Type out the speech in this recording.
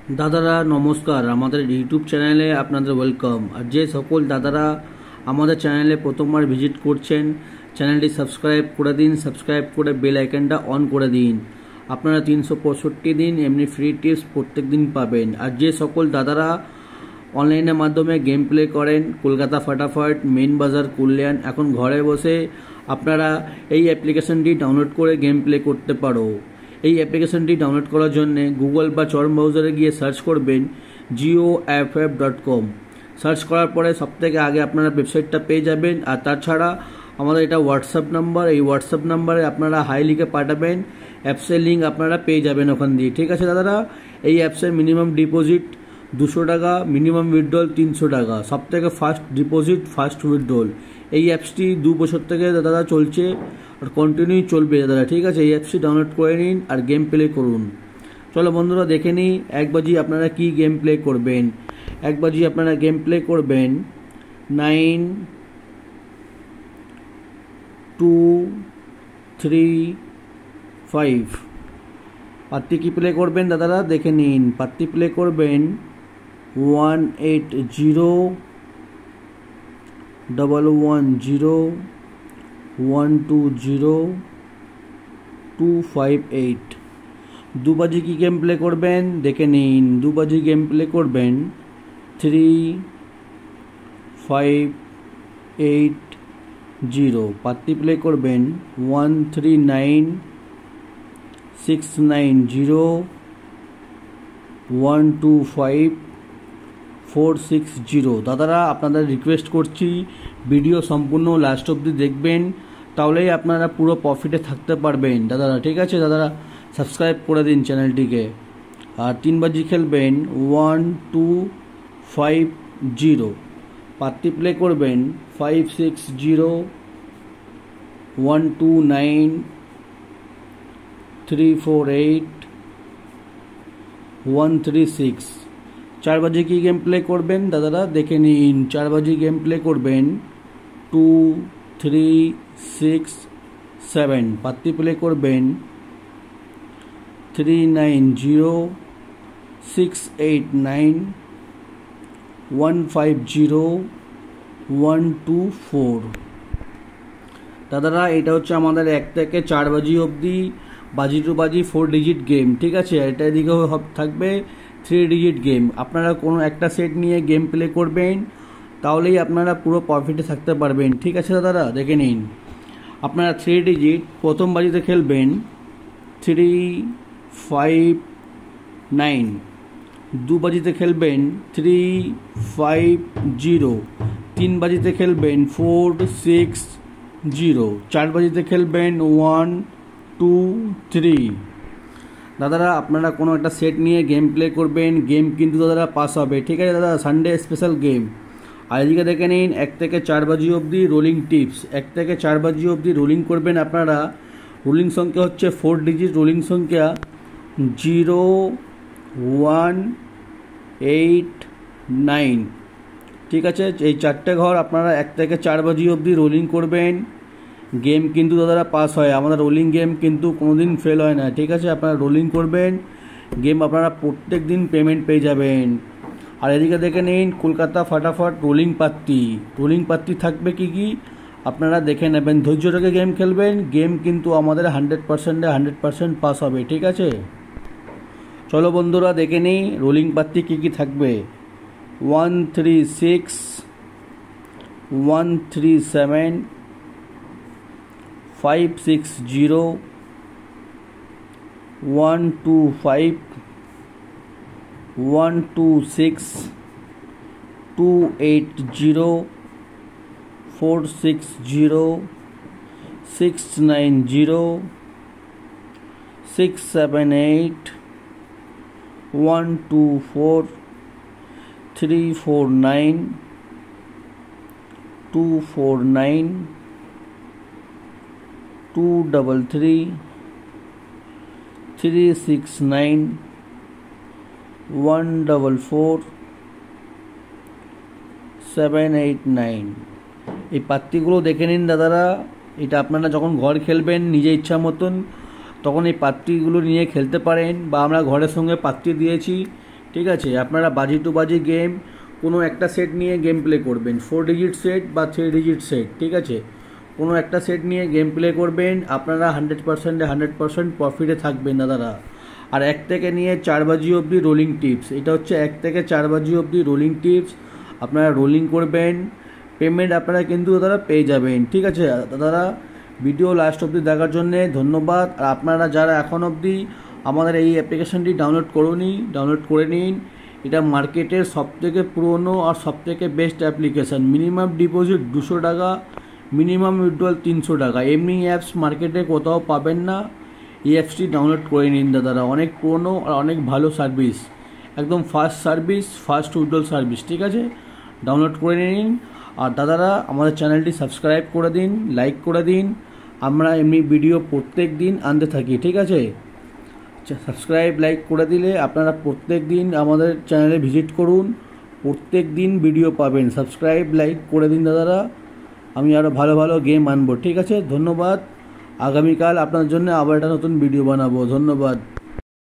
दादारा नमस्कार हमारे यूट्यूब चैनले आपनादेर वेलकम और जे सकल दादारा हमारे चैनले प्रथमबार भिजिट करछेन चैनलटी सबस्क्राइब करे दिन सबस्क्राइब करे बेल आइकनटा अन करे दिन आपनारा 365 दिन एमनी फ्री टिप्स प्रत्येक दिन पाबेन। और जे सकल दादारा अनलाइनेर माध्यमे गेम प्ले करें कलकाता फटाफट मेन बाजार कल्याण एखन घरे बसे आपनारा এই অ্যাপ্লিকেশনটি डाउनलोड करे गेम प्ले करते पारो। এই অ্যাপ্লিকেশনটি ডাউনলোড করার জন্য গুগল বা চরম ব্রাউজারে গিয়ে সার্চ করবেন goff.com। সার্চ করার পরে সবথেকে আগে আপনারা ওয়েবসাইটটা পেয়ে যাবেন। আর তাছাড়া আমাদের এটা হোয়াটসঅ্যাপ নাম্বার, এই হোয়াটসঅ্যাপ নাম্বারে আপনারা হাই লিখে পাঠাবেন, অ্যাপসের লিঙ্ক আপনারা পেয়ে যাবেন ওখান দিয়ে। ঠিক আছে দাদারা, এই অ্যাপসের মিনিমাম ডিপোজিট 200 টাকা, মিনিমাম উইথড্রল 300 টাকা, সবথেকে ফাস্ট ডিপোজিট ফাস্ট উইথড্রল। এই অ্যাপসটি 2 বছর থেকে দাদা চলছে और कन्टिन्यू चलবে दादा। ठीक है, এই অ্যাপসটি डाउनलोड করে নিন আর गेम प्ले করুন। চলো বন্ধুরা দেখে নিই এক বাজি আপনারা কি गेम प्ले করবেন। এক বাজি আপনারা गेम प्ले করবেন 9 2 3 5। পাত্তি কি প্লে করবেন দাদারা দেখে নিন। পাত্তি প্লে করবেন 180 110 120 258। दो बाजी की गेम प्ले करबें देखे नीन। दो बाजी गेम प्ले करबें 3 5 8 0। पात्ती प्ले करबें 139 690 125 460। दादारा আপনাদের রিকোয়েস্ট করছি ভিডিও সম্পূর্ণ লাস্ট অবধি দেখবেন, তাহলেই আপনারা পুরো প্রফিটে থাকতে পারবেন দাদারা। ঠিক আছে দাদারা, সাবস্ক্রাইব করে দিন চ্যানেলটিকে। আর 3 বাজি খেলবেন 1 2 5 0। পাত্তি প্লে করবেন 560 129 348 136। 4 বাজি की गेम प्ले करबें दादारा देखे नीन। 4 बाजी गेम प्ले करबें 2 3 6 7। पात्ती प्ले करबें 390 689 150 124। दादारा এটা হচ্ছে আমাদের 1 থেকে 4 বাজি অবধি বাজি টু বাজি 4 ডিজিট গেম। ঠিক আছে, এটা এদিকেও থাকবে 3 ডিজিট গেম। আপনারা কোনো একটা সেট নিয়ে गेम প্লে করবেন, তাহলেই আপনারা পুরো প্রফিটে থাকতে পারবেন। ঠিক আছে দাদারা দেখে নিন। আপনারা 3 ডিজিট প্রথম বাজিতে খেলবেন 3 5 9। দু বাজিতে খেলবেন 3 5 0। 3 বাজিতে খেলবেন 4 6 0। 4 বাজিতে খেলবেন 1 2 3। দাদারা আপনারা কোনো একটা সেট নিয়ে गेम প্লে করবেন, गेम কিন্তু দাদারা পাস হবে। ঠিক আছে দাদা, সানডে স্পেশাল गेम। আর এদিকে দেখে নিন 1 থেকে 4 বাজি অবধি রোলিং টিপস। 1 থেকে 4 বাজি অবধি রোলিং করবেন আপনারা। রোলিং সংখ্যা হচ্ছে 4 ডিজিট রোলিং সংখ্যা 0 1 8 9। ঠিক আছে, এই চারটে ঘর আপনারা 1 থেকে 4 বাজি অবধি রোলিং করবেন। गेम কিন্তু দাদারা পাস হয়, আমাদের রোলিং गेम কিন্তু কোনোদিন ফেল হয় না। ঠিক আছে, আপনারা রোলিং করবেন, गेम আপনারা প্রত্যেক দিন পেমেন্ট পেয়ে যাবেন। আর এদিকে দেখে নিন কলকাতা ফটাফট রোলিং পাত্তি। রোলিং পাত্তি থাকবে কি কি আপনারা দেখে নেবেন, ধৈর্য রেখে गेम খেলবেন। गेम কিন্তু আমাদের 100%-এ 100% পাস হবে। ঠিক আছে, চলো বন্ধুরা দেখে নিই রোলিং পাত্তি কি কি থাকবে। 136 137 560 125 126 280 460 690 678 124 349 249 233 369 144 789। এই পাত্তিগুলো দেখে নিন দাদারা। এটা আপনারা যখন ঘর খেলবেন নিজে ইচ্ছা মতন তখন এই পাত্রিগুলো নিয়ে খেলতে পারেন বা আমরা ঘরের সঙ্গে পাত্রি দিয়েছি, ঠিক আছে, আপনারা বাজি টু বাজি গেম কোনো একটা সেট নিয়ে গেম প্লে করবেন, 4 ডিজিট সেট বা 3 ডিজিট সেট, ঠিক আছে, কোনো একটা সেট নিয়ে গেম প্লে করবেন, আপনারা 100% প্রফিটে থাকবেন দাদারা। আর 1 থেকে নিয়ে 4 বাজি অবধি রোলিং টিপস, এটা হচ্ছে 1 থেকে 4 বাজি অবধি রোলিং টিপস, আপনারা রোলিং করবেন, পেমেন্ট আপনারা কিন্তু দাদারা পেয়ে যাবেন, ঠিক আছে দাদারা। ভিডিও লাস্ট অবধি দেখার জন্যে ধন্যবাদ। আর আপনারা যারা এখন অবধি আমাদের এই অ্যাপ্লিকেশনটি ডাউনলোড করুনি, ডাউনলোড করে নিন। এটা মার্কেটের সবথেকে পুরনো আর সবথেকে বেস্ট অ্যাপ্লিকেশান। মিনিমাম ডিপোজিট 200 টাকা, মিনিমাম উইথড্রল 300 টাকা। এমনি অ্যাপস মার্কেটে কোথাও পাবেন না। এই অ্যাপসটি ডাউনলোড করে নিন দাদারা, অনেক পুরনো আর অনেক ভালো সার্ভিস, একদম fast service, fast withdrawal service, ঠিক আছে, ডাউনলোড করে নিন। আর দাদারা আমাদের চ্যানেলটি সাবস্ক্রাইব করে দিন, লাইক করে দিন, আমরা এমনি ভিডিও প্রত্যেক দিন আনতে থাকি, ঠিক আছে। সাবস্ক্রাইব লাইক করে দিলে আপনারা প্রত্যেক দিন আমাদের চ্যানেলে ভিজিট করুন, প্রত্যেক দিন ভিডিও পাবেন। সাবস্ক্রাইব লাইক করে দিন দাদারা, আমি আরও ভালো ভালো গেম আনবো, ঠিক আছে। ধন্যবাদ। আগামীকাল আপনার জন্য আবার একটা নতুন ভিডিও বানাবো। ধন্যবাদ।